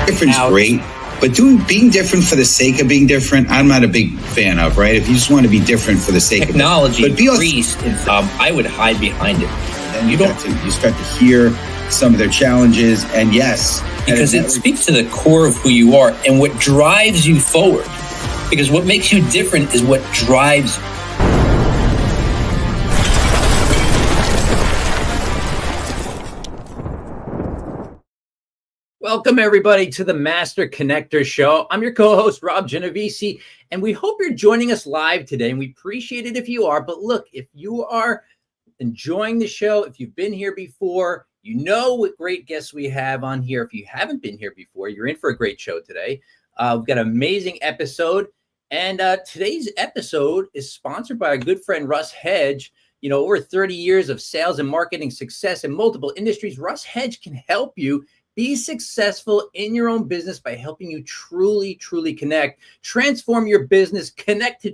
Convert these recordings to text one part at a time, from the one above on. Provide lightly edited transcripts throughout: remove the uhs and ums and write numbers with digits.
Different's great, but being different for the sake of being different, I'm not a big fan of, right? If you just want to be different for the sake of technology increased, I would hide behind it. And you start to hear some of their challenges, and yes, because it speaks to the core of who you are and what drives you forward. Because what makes you different is what drives you. Welcome, everybody, to the Master Connector Show. I'm your co-host, Rob Genovesi, and we hope you're joining us live today, and we appreciate it if you are. But look, if you are enjoying the show, if you've been here before, you know what great guests we have on here. If you haven't been here before, you're in for a great show today. We've got an amazing episode, and today's episode is sponsored by our good friend, Russ Hedge. You know, over 30 years of sales and marketing success in multiple industries, Russ Hedge can help you be successful in your own business by helping you truly connect, transform your business, connect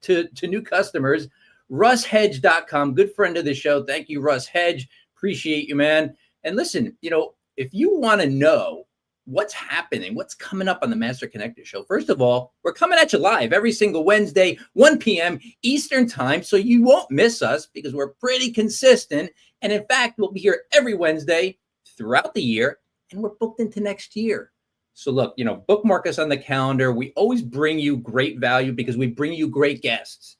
to new customers. RussHedge.com, good friend of the show. Thank you, Russ Hedge. Appreciate you, man. And listen, you know, if you want to know what's happening, what's coming up on the Master Connector Show, first of all, we're coming at you live every single Wednesday, 1 p.m. Eastern time, so you won't miss us because we're pretty consistent. And in fact, we'll be here every Wednesday throughout the year, and we're booked into next year. So look, you know, bookmark us on the calendar. We always bring you great value because we bring you great guests.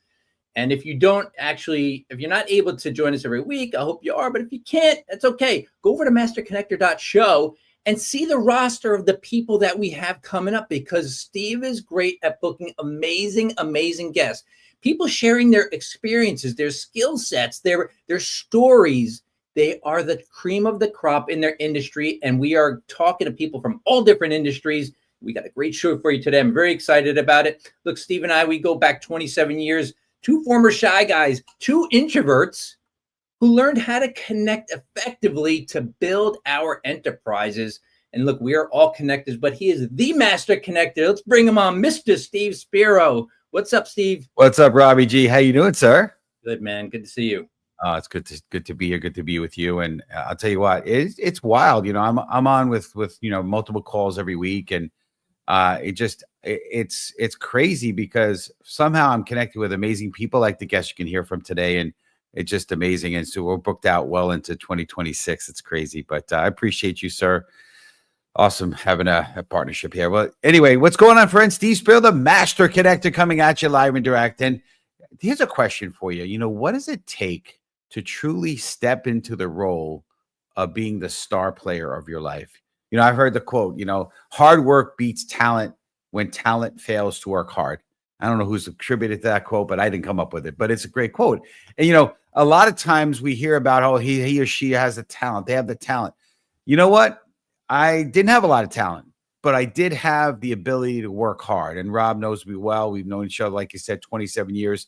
And if you're not able to join us every week, I hope you are, but if you can't, that's okay. Go over to masterconnector.show and see the roster of the people that we have coming up, because Steve is great at booking amazing guests. People sharing their experiences, their skill sets, their stories. They are the cream of the crop in their industry, and we are talking to people from all different industries. We got a great show for you today. I'm very excited about it. Look, Steve and I, we go back 27 years, two former shy guys, two introverts who learned how to connect effectively to build our enterprises. And look, we are all connectors, but he is the master connector. Let's bring him on, Mr. Steve Spiro. What's up, Steve? What's up, Robbie G? How you doing, sir? Good, man. Good to see you. It's good to be here. Good to be with you. And I'll tell you what, it's wild. You know, I'm on with you know, multiple calls every week, and it's crazy because somehow I'm connected with amazing people like the guests you can hear from today, and it's just amazing. And so we're booked out well into 2026. It's crazy, but I appreciate you, sir. Awesome having a partnership here. Well, anyway, what's going on, friends? Steve Spiro, the Master Connector, coming at you live and direct. And here's a question for you. You know, what does it take to truly step into the role of being the star player of your life? You know, I've heard the quote, you know, hard work beats talent when talent fails to work hard. I don't know who's attributed to that quote, but I didn't come up with it, but it's a great quote. And, you know, a lot of times we hear about, oh, he or she has the talent. They have the talent. You know what? I didn't have a lot of talent, but I did have the ability to work hard. And Rob knows me well. We've known each other, like you said, 27 years.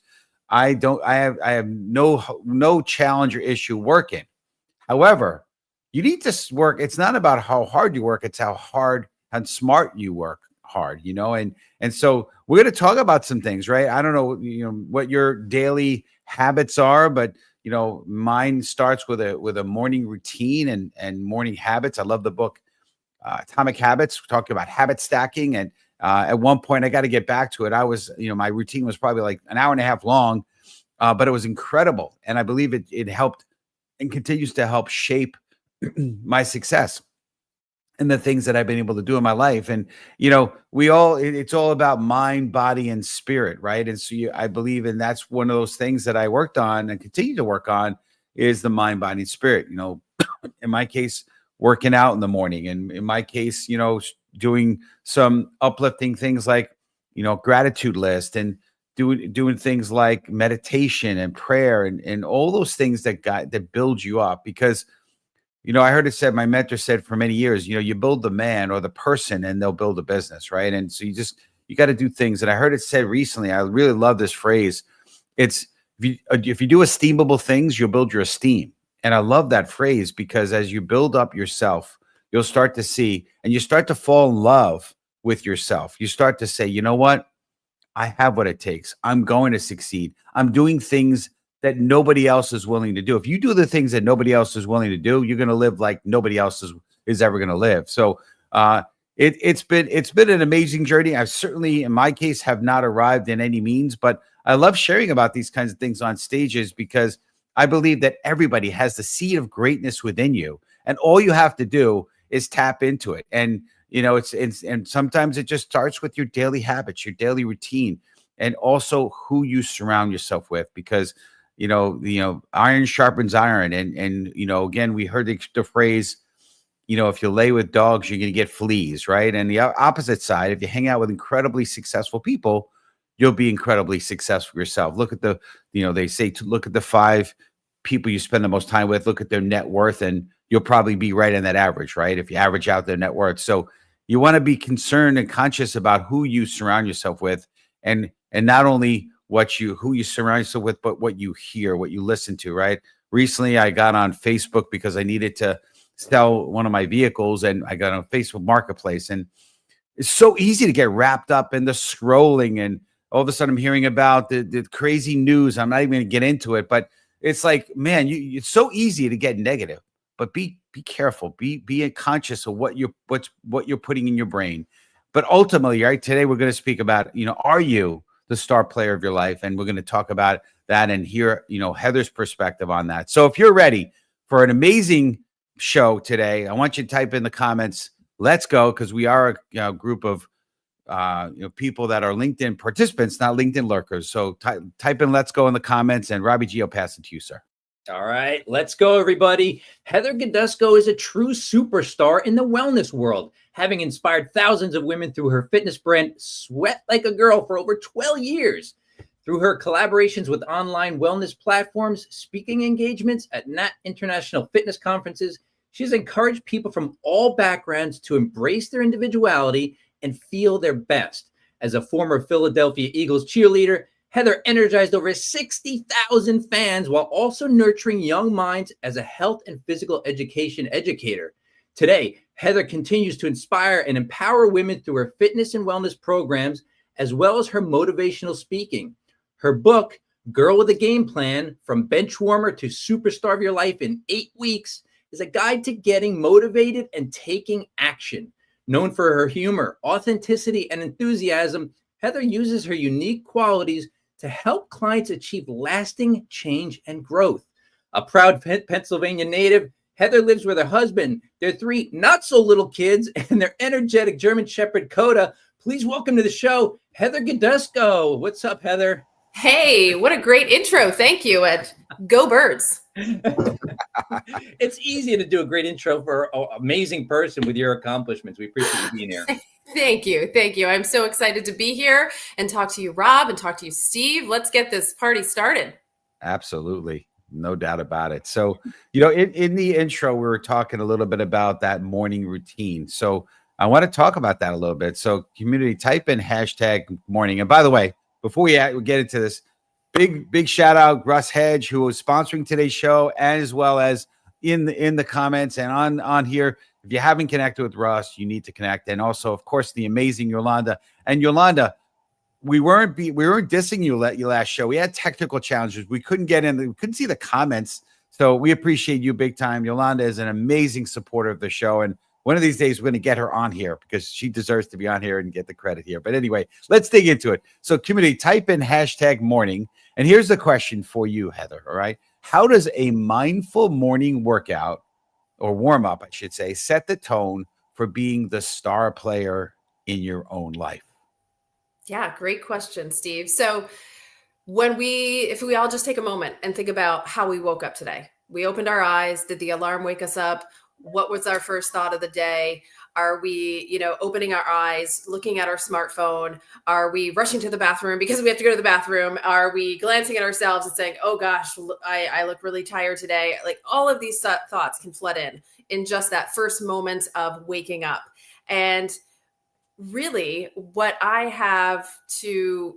I have no challenge or issue working. However, you need to work. It's not about how hard you work. It's how hard and smart you work hard, you know? And so we're going to talk about some things, right? I don't know, you know, what your daily habits are, but you know, mine starts with a morning routine and morning habits. I love the book, Atomic Habits. We're talking about habit stacking. And at one point, I got to get back to it. I was, you know, my routine was probably like an hour and a half long, but it was incredible. And I believe it helped and continues to help shape my success and the things that I've been able to do in my life. And, you know, it's all about mind, body, and spirit, right? And so I believe, and that's one of those things that I worked on and continue to work on is the mind, body, and spirit. You know, in my case, working out in the morning, and in my case, you know, doing some uplifting things like, you know, gratitude list, and doing things like meditation and prayer and all those things that build you up. Because, you know, I heard it said, my mentor said for many years, you know, you build the man or the person and they'll build a business, right? And so you got to do things. And I heard it said recently, I really love this phrase. It's, if you do esteemable things, you'll build your esteem. And I love that phrase, because as you build up yourself, you'll start to see, and you start to fall in love with yourself. You start to say, you know what? I have what it takes. I'm going to succeed. I'm doing things that nobody else is willing to do. If you do the things that nobody else is willing to do, you're going to live like nobody else is ever going to live. So it's been an amazing journey. I certainly, in my case, have not arrived in any means, but I love sharing about these kinds of things on stages because I believe that everybody has the seed of greatness within you, and all you have to do is tap into it. And and sometimes it just starts with your daily habits, your daily routine, and also who you surround yourself with. Because iron sharpens iron, and again, we heard the phrase, if you lay with dogs, you're going to get fleas, right? And the opposite side, if you hang out with incredibly successful people, you'll be incredibly successful yourself. Look at they say to look at the 5 people you spend the most time with, look at their net worth, and you'll probably be right in that average, right? If you average out their net worth. So you want to be concerned and conscious about who you surround yourself with, and not only who you surround yourself with, but what you hear, what you listen to, right? Recently, I got on Facebook because I needed to sell one of my vehicles, and I got on Facebook Marketplace, and it's so easy to get wrapped up in the scrolling, and all of a sudden I'm hearing about the crazy news. I'm not even going to get into it, but it's like, man, it's so easy to get negative. But be careful, be conscious of what you're putting in your brain. But ultimately, right, today we're going to speak about, are you the star player of your life? And we're going to talk about that and hear, Heather's perspective on that. So if you're ready for an amazing show today, I want you to type in the comments, let's go, because we are a group of people that are LinkedIn participants, not LinkedIn lurkers. So type in let's go in the comments, and Robbie G, I'll pass it to you, sir. All right, let's go, everybody. Heather Gidusko is a true superstar in the wellness world, having inspired thousands of women through her fitness brand, Sweat Like a Girl, for over 12 years. Through her collaborations with online wellness platforms, speaking engagements at international fitness conferences, she's encouraged people from all backgrounds to embrace their individuality and feel their best. As a former Philadelphia Eagles cheerleader, Heather energized over 60,000 fans while also nurturing young minds as a health and physical education educator. Today, Heather continues to inspire and empower women through her fitness and wellness programs, as well as her motivational speaking. Her book, Girl with a Game Plan, From Benchwarmer to Superstar of Your Life in 8 Weeks, is a guide to getting motivated and taking action. Known for her humor, authenticity, and enthusiasm, Heather uses her unique qualities to help clients achieve lasting change and growth. A proud Pennsylvania native, Heather lives with her husband, their 3 not-so-little kids, and their energetic German Shepherd, Coda. Please welcome to the show, Heather Gidusko. What's up, Heather? Hey, what a great intro. Thank you. And go Birds. It's easy to do a great intro for an amazing person with your accomplishments. We appreciate you being here. Thank you. Thank you. I'm so excited to be here and talk to you, Rob, and talk to you, Steve. Let's get this party started. Absolutely. No doubt about it. So, in the intro, we were talking a little bit about that morning routine. So I want to talk about that a little bit. So community, type in #morning. And by the way, before we get into this, big shout out Russ Hedge, who is sponsoring today's show, as well as in the comments and on here. If you haven't connected with Russ, you need to connect. And also, of course, the amazing Yolanda. And Yolanda, we weren't dissing you last show. We had technical challenges. We couldn't get in. We couldn't see the comments. So we appreciate you big time. Yolanda is an amazing supporter of the show. And one of these days, we're going to get her on here because she deserves to be on here and get the credit here. But anyway, let's dig into it. So community, type in #morning. And here's the question for you, Heather. All right. How does a mindful morning workout, or warm up, I should say, set the tone for being the star player in your own life? Yeah, great question, Steve. So if we all just take a moment and think about how we woke up today, we opened our eyes. Did the alarm wake us up? What was our first thought of the day? Are we, opening our eyes, looking at our smartphone? Are we rushing to the bathroom because we have to go to the bathroom? Are we glancing at ourselves and saying, oh gosh, I look really tired today? Like, all of these thoughts can flood in just that first moment of waking up. And really what I have to,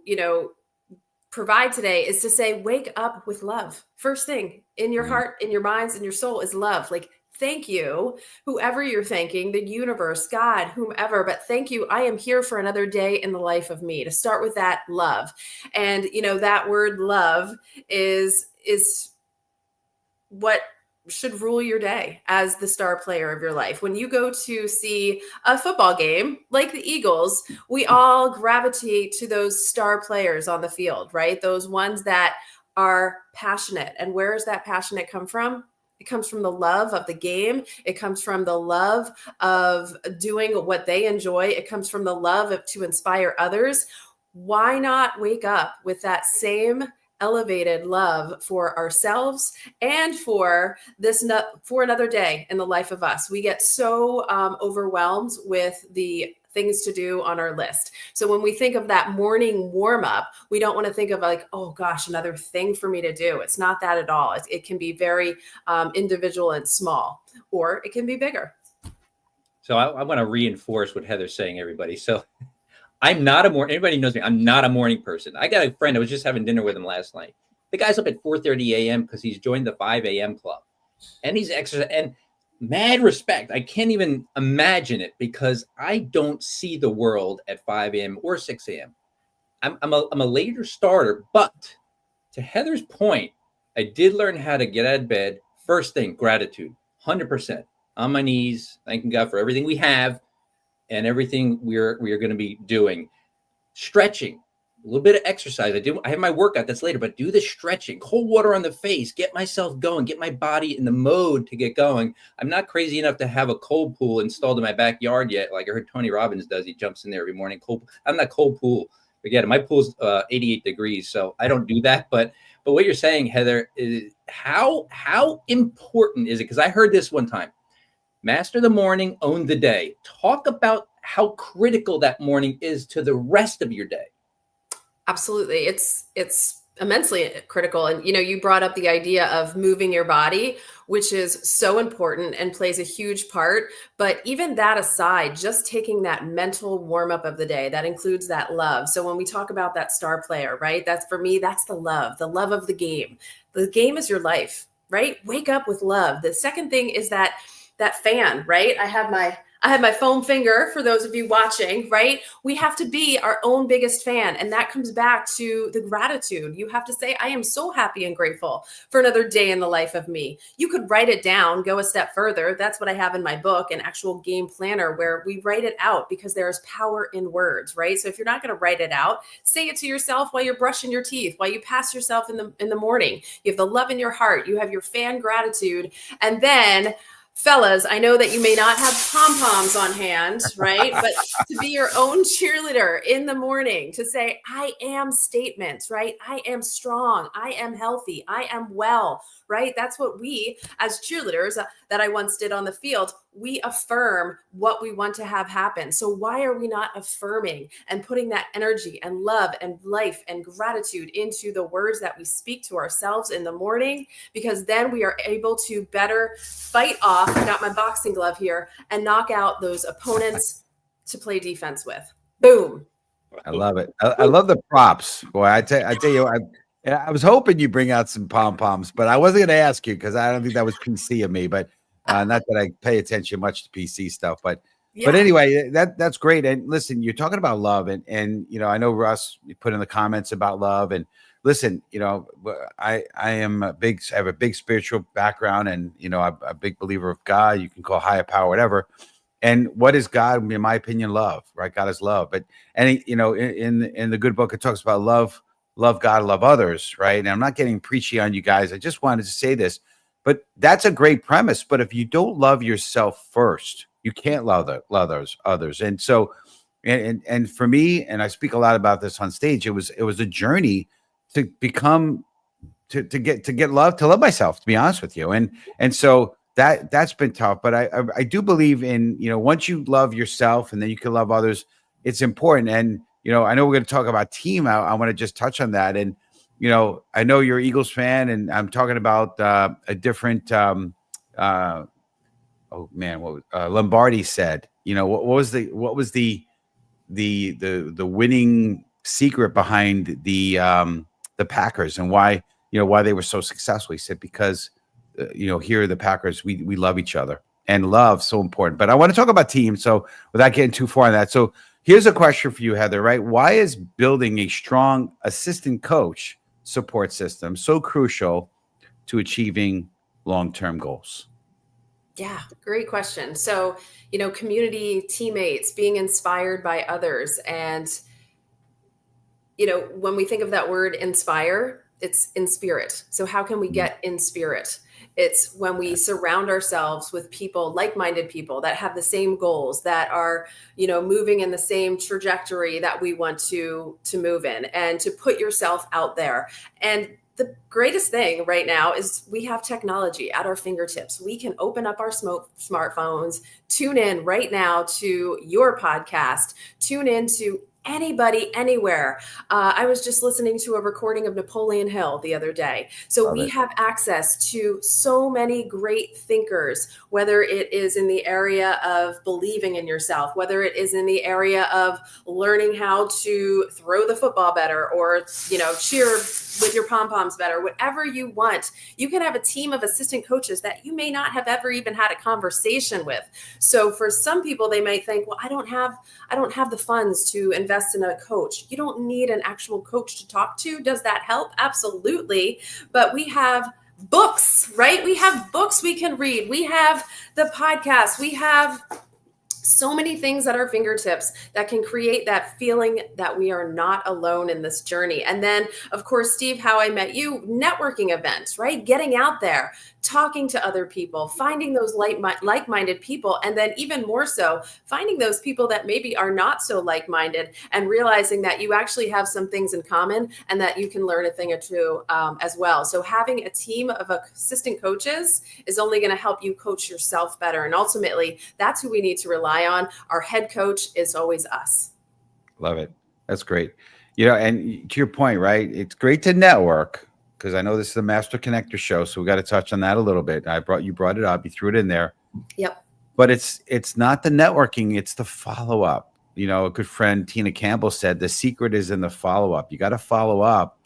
provide today is to say, wake up with love. First thing in your heart, in your minds, in your soul is love. Like, Thank you, whoever you're thanking, the universe, God, whomever, but thank you. I am here for another day in the life of me. To start with that love. And that word love is what should rule your day as the star player of your life. When you go to see a football game like the Eagles, we all gravitate to those star players on the field, right? Those ones that are passionate. And where does that passionate come from? It comes from the love of the game. It comes from the love of doing what they enjoy. It comes from the love to inspire others. Why not wake up with that same elevated love for ourselves and for another day in the life of us? We get so overwhelmed with the things to do on our list. So when we think of that morning warm up, we don't want to think of like, oh gosh, another thing for me to do. It's not that at all. It can be very individual and small, or it can be bigger. So I want to reinforce what Heather's saying, everybody. So anybody knows me, I'm not a morning person. I got a friend, I was just having dinner with him last night. The guy's up at 4:30 a.m. because he's joined the 5 a.m. club. And he's exercising, and mad respect. I can't even imagine it because I don't see the world at 5 a.m. or 6 a.m. I'm a later starter, but to Heather's point, I did learn how to get out of bed. First thing, gratitude, 100%. On my knees, thanking God for everything we have and everything we are going to be doing. Stretching, a little bit of exercise. I have my workout that's later, but do the stretching, cold water on the face, get myself going, get my body in the mode to get going. I'm not crazy enough to have a cold pool installed in my backyard yet. Like I heard Tony Robbins does. He jumps in there every morning. I'm not cold pool. Forget it. My pool's 88 degrees. So I don't do that. But what you're saying, Heather, is how important is it? Because I heard this one time. Master the morning, own the day. Talk about how critical that morning is to the rest of your day. Absolutely. It's immensely critical. And, you brought up the idea of moving your body, which is so important and plays a huge part. But even that aside, just taking that mental warm up of the day, that includes that love. So when we talk about that star player, right, that's for me, that's the love of the game. The game is your life, right? Wake up with love. The second thing is that fan, right? I have my foam finger for those of you watching, right? We have to be our own biggest fan. And that comes back to the gratitude. You have to say, I am so happy and grateful for another day in the life of me. You could write it down, go a step further. That's what I have in my book, an actual game planner where we write it out because there is power in words, right? So if you're not going to write it out, say it to yourself while you're brushing your teeth, while you pass yourself in the morning. You have the love in your heart. You have your fan gratitude. And then fellas, I know that you may not have pom-poms on hand, right? But to be your own cheerleader in the morning, to say, I am statements, right? I am strong. I am healthy. I am well, right? That's what we as cheerleaders that I once did on the field, we affirm what we want to have happen. So why are we not affirming and putting that energy and love and life and gratitude into the words that we speak to ourselves in the morning? Because then we are able to better fight off, I got my boxing glove here, and knock out those opponents to play defense with. Boom. I love it. I love the props. Boy, I tell you, I was hoping you bring out some pom-poms, but I wasn't going to ask you because I don't think that was PC of me, but not that I pay attention much to PC stuff, but anyway, that's great. And listen, you're talking about love and I know Russ, you put in the comments about love, and listen, I have a big spiritual background, and I'm a big believer of God. You can call higher power, whatever. And what is God? In my opinion, love, right? God is love. But in the good book, it talks about love God, love others, right? And I'm not getting preachy on you guys. I just wanted to say this, but that's a great premise. But if you don't love yourself first, you can't love others. And so, and for me, and I speak a lot about this on stage, it was a journey to become, to love myself, to be honest with you. And so that's been tough, but I do believe in, once you love yourself and then you can love others, it's important. And, I know we're going to talk about team. I want to just touch on that. And, I know you're an Eagles fan, and I'm talking about a different, what Lombardi said, what was the winning secret behind the Packers and why they were so successful. He said, because here the Packers, we love each other, and love so important. But I want to talk about team. So without getting too far on that, so here's a question for you, Heather. Right? Why is building a strong assistant coach support system so crucial to achieving long-term goals? Yeah, great question. So, community, teammates, being inspired by others. And, when we think of that word inspire, it's in spirit. So how can we get in spirit? It's when we surround ourselves with people, like-minded people that have the same goals, that are, moving in the same trajectory that we want to move in, and to put yourself out there. And the greatest thing right now is we have technology at our fingertips. We can open up our smartphones, tune in right now to your podcast, tune in to anybody, anywhere. I was just listening to a recording of Napoleon Hill the other day. So we have access to so many great thinkers, whether it is in the area of believing in yourself, whether it is in the area of learning how to throw the football better, or, cheer with your pom-poms better, whatever you want. You can have a team of assistant coaches that you may not have ever even had a conversation with. So for some people, they might think, well, I don't have the funds to invest in a coach. You don't need an actual coach to talk to. Does that help? Absolutely. But we have books, right? We have books we can read. We have the podcast. We have so many things at our fingertips that can create that feeling that we are not alone in this journey. And then, of course, Steve, how I met you, networking events, right? Getting out there, talking to other people, finding those like-minded people, and then even more so, finding those people that maybe are not so like-minded, and realizing that you actually have some things in common and that you can learn a thing or two as well. So having a team of assistant coaches is only going to help you coach yourself better. And ultimately, that's who we need to rely on. Our head coach is always us. Love it. That's great. And to your point, right? It's great to network, because I know this is a Master Connector show, so we got to touch on that a little bit. You brought it up, you threw it in there. Yep. But it's not the networking, it's the follow-up. A good friend, Tina Campbell, said the secret is in the follow-up. You got to follow up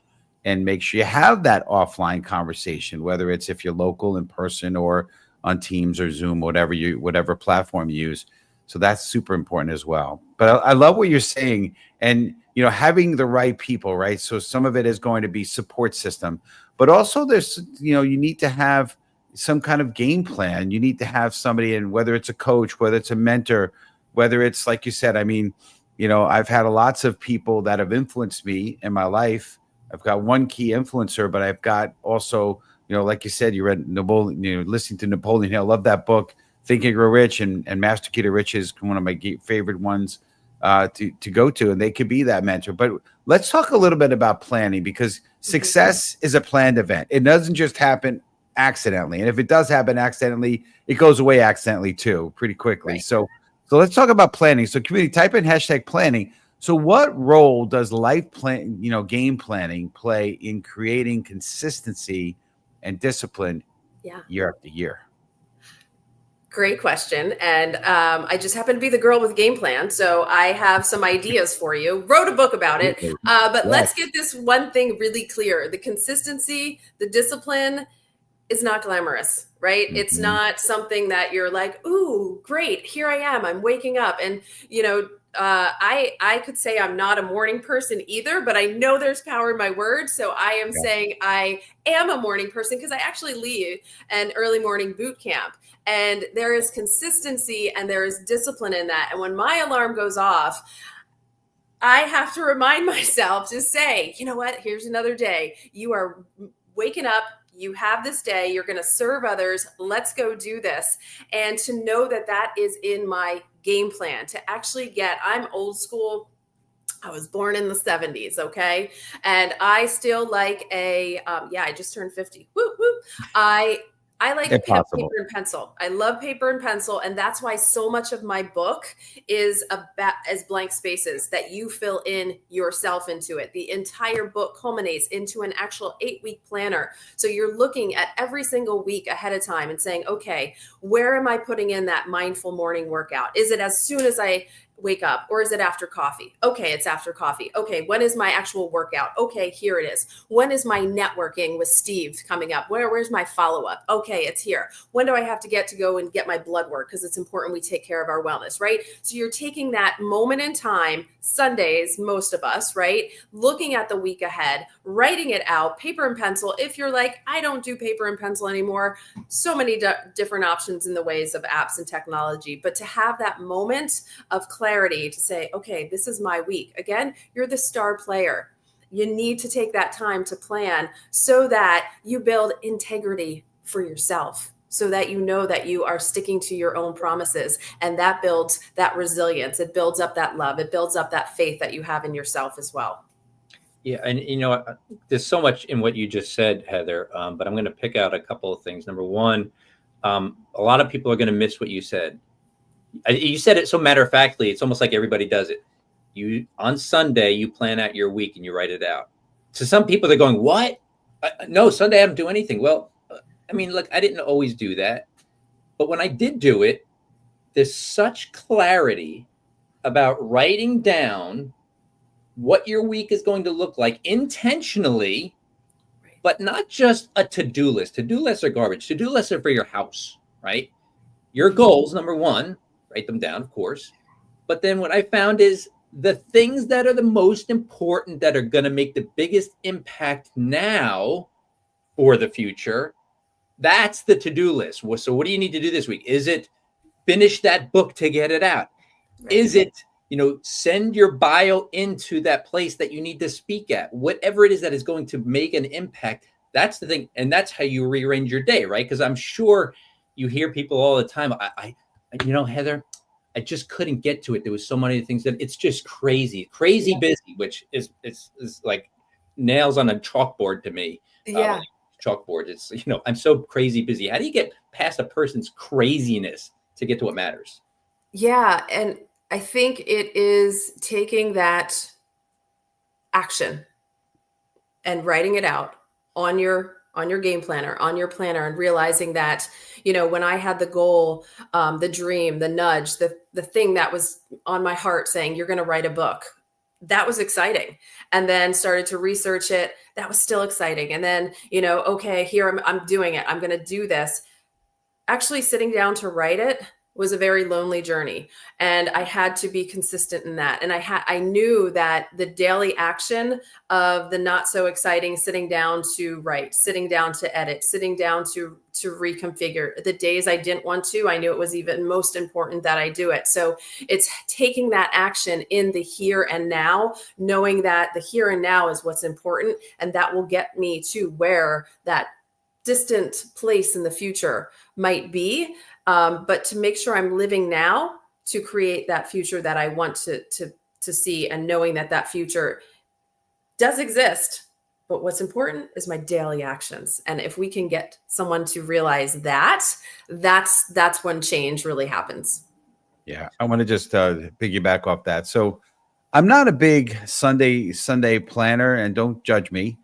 and make sure you have that offline conversation, whether it's if you're local, in person, or on Teams or Zoom, whatever platform you use. So that's super important as well. But I love what you're saying, and having the right people, right? So some of it is going to be support system, but also there's you need to have some kind of game plan. You need to have somebody, and whether it's a coach, whether it's a mentor, whether it's, like you said, I've had lots of people that have influenced me in my life. I've got one key influencer, but I've got also, like you said, you read listening to Napoleon Hill. Love that book, Think and Grow Rich, and Master Key to Riches, one of my favorite ones to go to, and they could be that mentor. But let's talk a little bit about planning, because success is a planned event. It doesn't just happen accidentally, and if it does happen accidentally, it goes away accidentally too, pretty quickly. Right. So let's talk about planning. So community, type in #planning. So what role does life plan, game planning play in creating consistency and discipline year after year? Great question. And I just happen to be the girl with game plan. So I have some ideas for you. Wrote a book about it. But let's get this one thing really clear. The consistency, the discipline is not glamorous, right? Mm-hmm. It's not something that you're like, ooh, great, here I am. I'm waking up. And, I could say I'm not a morning person either, but I know there's power in my words. So I am saying I am a morning person, because I actually lead an early morning boot camp. And there is consistency and there is discipline in that. And when my alarm goes off, I have to remind myself to say, you know what, here's another day. You are waking up. You have this day. You're going to serve others. Let's go do this. And to know that that is in my game plan, to actually I'm old school. I was born in the 70s. Okay. And I still like I just turned 50. Woo, woo. I like paper and pencil. I love paper and pencil. And that's why so much of my book is as blank spaces that you fill in yourself into it. The entire book culminates into an actual 8-week planner. So you're looking at every single week ahead of time and saying, okay, where am I putting in that mindful morning workout? Is it as soon as I wake up, or is it after coffee? Okay, it's after coffee. Okay, when is my actual workout? Okay, here it is. When is my networking with Steve coming up? Where's my follow-up? Okay, it's here. When do I have to go and get my blood work? Because it's important we take care of our wellness, right? So you're taking that moment in time, Sundays, most of us, right? Looking at the week ahead, writing it out, paper and pencil. If you're like, I don't do paper and pencil anymore, so many different options in the ways of apps and technology, but to have that moment of clarity to say, okay, this is my week. Again, you're the star player. You need to take that time to plan so that you build integrity for yourself, so that you know that you are sticking to your own promises. And that builds that resilience. It builds up that love. It builds up that faith that you have in yourself as well. Yeah. And, there's so much in what you just said, Heather, but I'm going to pick out a couple of things. Number one, a lot of people are going to miss what you said. You said it so matter-of-factly, it's almost like everybody does it. On Sunday, you plan out your week and you write it out. To some people, they're going, what? No, Sunday I don't do anything. Well, look, I didn't always do that. But when I did do it, there's such clarity about writing down what your week is going to look like intentionally, but not just a to-do list. To-do lists are garbage. To-do lists are for your house, right? Your goals, number one, write them down, of course. But then what I found is the things that are the most important, that are going to make the biggest impact now for the future, that's the to-do list. So what do you need to do this week? Is it finish that book to get it out? Right. Is it, send your bio into that place that you need to speak at? Whatever it is that is going to make an impact, that's the thing. And that's how you rearrange your day, right? Because I'm sure you hear people all the time, Heather, I just couldn't get to it. There was so many things that it's just crazy busy, which is like nails on a chalkboard to me. Yeah. Chalkboard. It's, I'm so crazy busy. How do you get past a person's craziness to get to what matters? Yeah. And I think it is taking that action and writing it out on your game planner, on your planner, and realizing that, when I had the goal, the dream, the nudge, the thing that was on my heart saying, you're going to write a book, that was exciting. And then started to research it. That was still exciting. And then, okay, here I'm doing it. I'm going to do this. Actually sitting down to write it was a very lonely journey. And I had to be consistent in that. And I knew that the daily action of the not so exciting sitting down to write, sitting down to edit, sitting down to reconfigure, the days I didn't want to, I knew it was even most important that I do it. So it's taking that action in the here and now, knowing that the here and now is what's important. And that will get me to where that distant place in the future might be. But to make sure I'm living now to create that future that I want to see, and knowing that future does exist. But what's important is my daily actions. And if we can get someone to realize that's when change really happens. Yeah, I want to just piggyback off that. So I'm not a big Sunday planner, and don't judge me.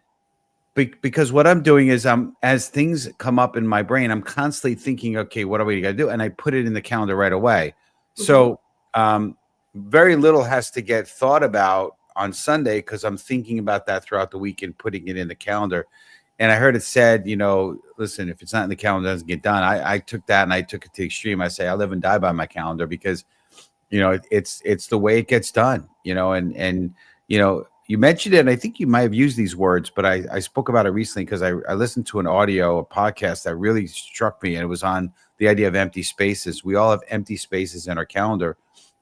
Because what I'm doing is as things come up in my brain, I'm constantly thinking, okay, what are we going to do? And I put it in the calendar right away. Mm-hmm. So very little has to get thought about on Sunday, because I'm thinking about that throughout the week and putting it in the calendar. And I heard it said, listen, if it's not in the calendar, it doesn't get done. I took that and I took it to the extreme. I say I live and die by my calendar, because, it's the way it gets done, and you mentioned it, and I think you might have used these words, but I spoke about it recently because I listened to a podcast that really struck me, and it was on the idea of empty spaces. We all have empty spaces in our calendar,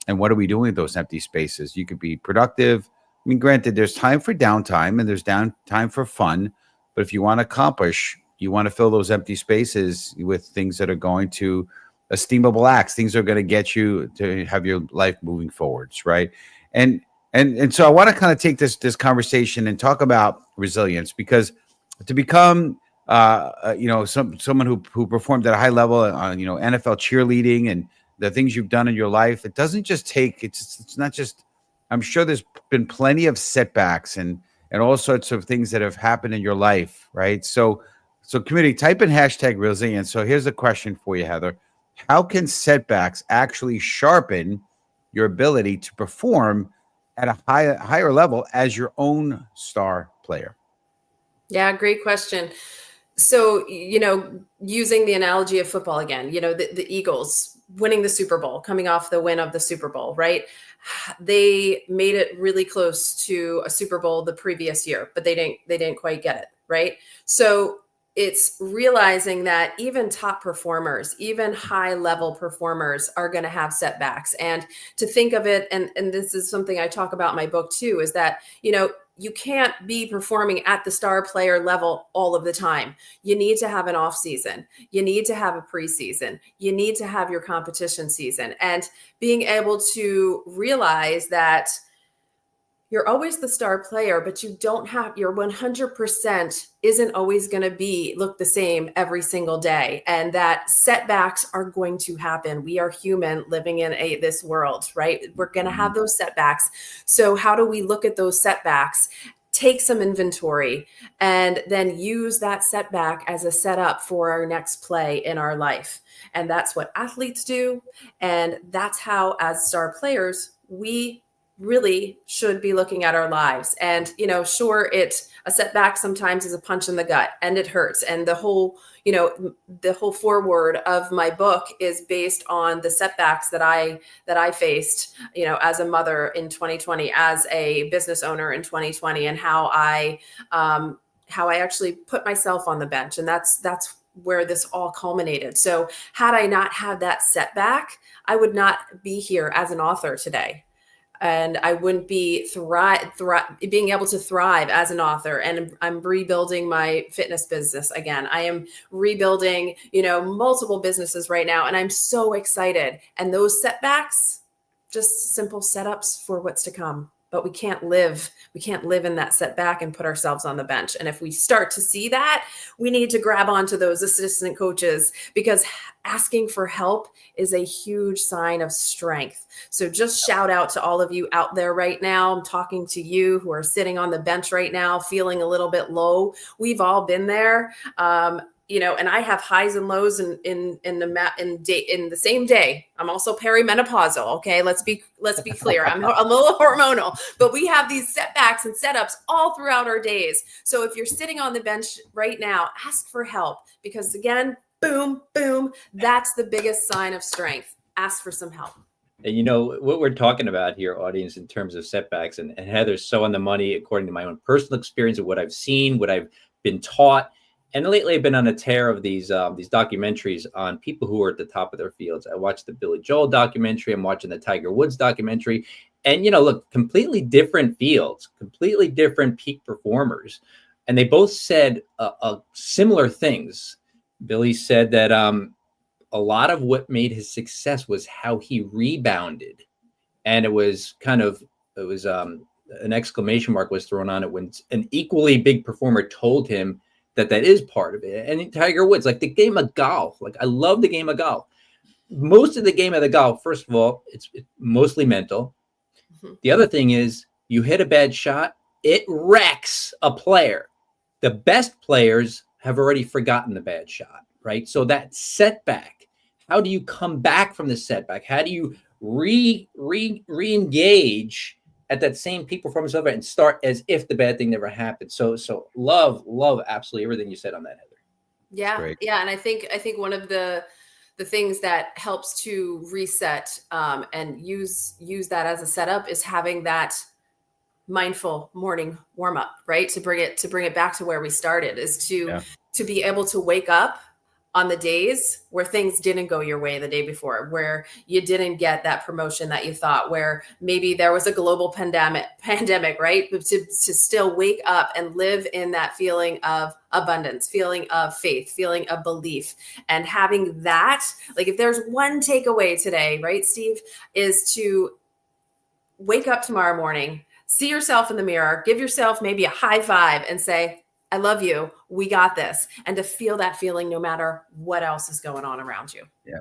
and what are we doing with those empty spaces? You could be productive. I mean, granted, there's time for downtime and there's downtime for fun, but if you want to accomplish, you want to fill those empty spaces with things that are going to esteemable acts, things that are going to get you to have your life moving forwards, right? And so I want to kind of take this conversation and talk about resilience, because to become, someone who performed at a high level on, NFL cheerleading and the things you've done in your life, it doesn't just take, it's not just, I'm sure there's been plenty of setbacks and all sorts of things that have happened in your life, right? So community, type in hashtag resilience. So here's a question for you, Heather. How can setbacks actually sharpen your ability to perform at a higher level as your own star player? Yeah, great question. So, using the analogy of football again, the Eagles winning the Super Bowl, coming off the win of the Super Bowl, right? They made it really close to a Super Bowl the previous year, but they didn't quite get it, right? So it's realizing that even top performers, even high level performers are going to have setbacks. And to think of it, and this is something I talk about in my book too, is that, you can't be performing at the star player level all of the time. You need to have an off season. You need to have a preseason. You need to have your competition season, and being able to realize that you're always the star player, but you don't have your 100% isn't always going to look the same every single day. And that setbacks are going to happen. We are human living in this world, right? We're going to have those setbacks. So how do we look at those setbacks, take some inventory, and then use that setback as a setup for our next play in our life? And that's what athletes do. And that's how, as star players, we really should be looking at our lives. And, sure, a setback sometimes is a punch in the gut and it hurts. And the whole foreword of my book is based on the setbacks that I faced, as a mother in 2020, as a business owner in 2020, and how I actually put myself on the bench. And that's where this all culminated. So had I not had that setback, I would not be here as an author today. And I wouldn't be being able to thrive as an author. And I'm rebuilding my fitness business again. I am rebuilding, multiple businesses right now. And I'm so excited. And those setbacks, just simple setups for what's to come. But we can't live in that setback and put ourselves on the bench. And if we start to see that, we need to grab onto those assistant coaches, because asking for help is a huge sign of strength. So just shout out to all of you out there right now. I'm talking to you who are sitting on the bench right now, feeling a little bit low. We've all been there. And I have highs and lows in the same day. I'm also perimenopausal. Okay, let's be clear. I'm a little hormonal, but we have these setbacks and setups all throughout our days. So if you're sitting on the bench right now, ask for help, because again, boom, boom, that's the biggest sign of strength. Ask for some help. And what we're talking about here, audience, in terms of setbacks, and Heather's so on the money according to my own personal experience of what I've seen, what I've been taught. And lately, I've been on a tear of these documentaries on people who are at the top of their fields. I watched the Billy Joel documentary. I'm watching the Tiger Woods documentary. And, look, completely different fields, completely different peak performers. And they both said similar things. Billy said that a lot of what made his success was how he rebounded. And it was an exclamation mark was thrown on it when an equally big performer told him that is part of it. And Tiger Woods, like the game of golf, like I love the game of golf. Most of the game of the golf, first of all, it's mostly mental. Mm-hmm. The other thing is you hit a bad shot, it wrecks a player. The best players have already forgotten the bad shot, right? So that setback, how do you come back from the setback? How do you re-engage at that same peak performance level and start as if the bad thing never happened? So love absolutely everything you said on that, Heather. Yeah. Great. Yeah. And I think one of the things that helps to reset and use that as a setup is having that mindful morning warm up, right? To bring it back to where we started, is to be able to wake up on the days where things didn't go your way the day before, where you didn't get that promotion that you thought, where maybe there was a global pandemic, right? But to still wake up and live in that feeling of abundance, feeling of faith, feeling of belief, and having that, like if there's one takeaway today, right, Steve, is to wake up tomorrow morning, see yourself in the mirror, give yourself maybe a high five and say, I love you. We got this. And to feel that feeling no matter what else is going on around you. Yeah.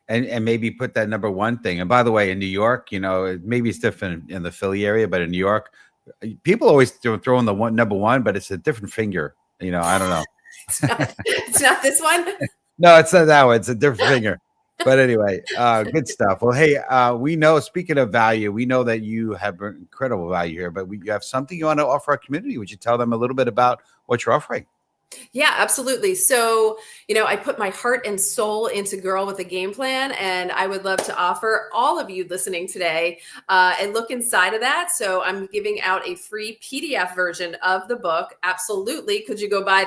And maybe put that number one thing. And by the way, in New York, maybe it's different in the Philly area, but in New York, people always throw in the number one, but it's a different finger. I don't know. It's not this one. No, it's not that one. It's a different finger. But anyway, good stuff. Well, hey, we know, speaking of value, we know that you have incredible value here, but you have something you want to offer our community. Would you tell them a little bit about what you're offering? Yeah, absolutely. So, I put my heart and soul into Girl with a Game Plan, and I would love to offer all of you listening today and look inside of that. So I'm giving out a free PDF version of the book. Absolutely. Could you go buy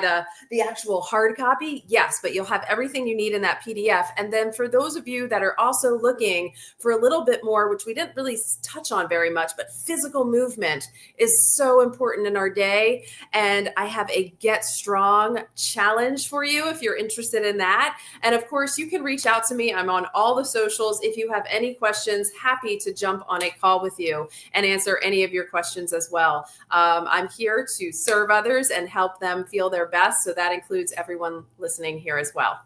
the actual hard copy? Yes, but you'll have everything you need in that PDF. And then for those of you that are also looking for a little bit more, which we didn't really touch on very much, but physical movement is so important in our day. And I have a Get Strong challenge for you if you're interested in that. And of course, you can reach out to me. I'm on all the socials. If you have any questions, happy to jump on a call with you and answer any of your questions as well. I'm here to serve others and help them feel their best. So that includes everyone listening here as well.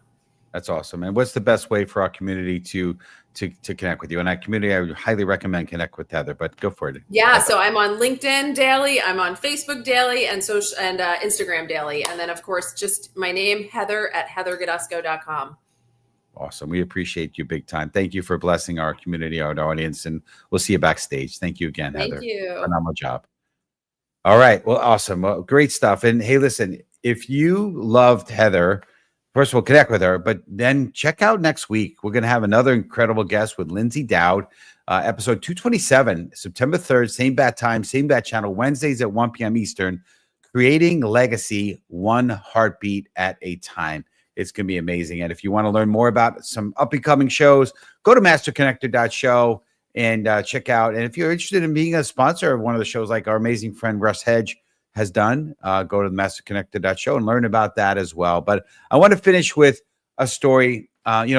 That's awesome. And what's the best way for our community to connect with you? And our community, I would highly recommend connect with Heather, but go for it. Yeah. So I'm on LinkedIn daily. I'm on Facebook daily and Instagram daily. And then of course, just my name, Heather at heathergidusko.com. Awesome. We appreciate you big time. Thank you for blessing our community, our audience, and we'll see you backstage. Thank you again, Heather. Thank you. Phenomenal job. All right. Well, awesome. Well, great stuff. And hey, listen, if you loved Heather, first of all, connect with her, but then check out next week. We're going to have another incredible guest with Lindsay Dowd, episode 227, September 3rd, same bat time, same bat channel, Wednesdays at 1 p.m. Eastern, creating legacy one heartbeat at a time. It's going to be amazing. And if you want to learn more about some up-and-coming shows, go to masterconnector.show and check out. And if you're interested in being a sponsor of one of the shows like our amazing friend Russ Hedge has done, go to the masterconnector.show and learn about that as well. But I want to finish with a story.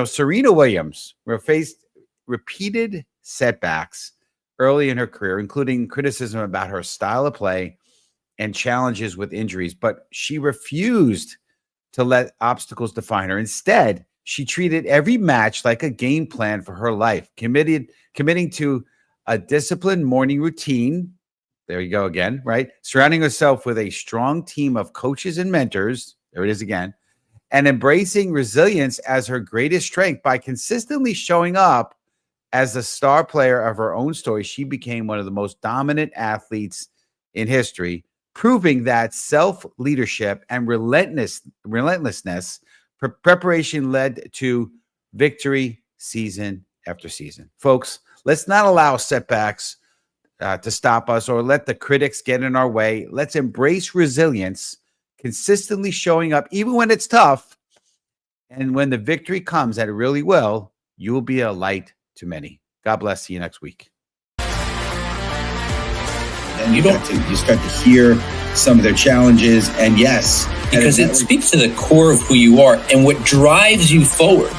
Serena Williams faced repeated setbacks early in her career, including criticism about her style of play and challenges with injuries, but she refused to let obstacles define her. Instead, she treated every match like a game plan for her life, committing to a disciplined morning routine. There you go again, right? Surrounding herself with a strong team of coaches and mentors. There it is again. And embracing resilience as her greatest strength by consistently showing up as the star player of her own story. She became one of the most dominant athletes in history, proving that self-leadership and relentlessness preparation led to victory season after season. Folks, let's not allow setbacks to stop us or let the critics get in our way. Let's embrace resilience, consistently showing up even when it's tough. And when the victory comes, and it really will, you will be a light to many. God bless. See you next week. And you start to hear some of their challenges. And yes, because it speaks to the core of who you are and what drives you forward.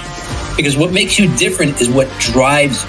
Because what makes you different is what drives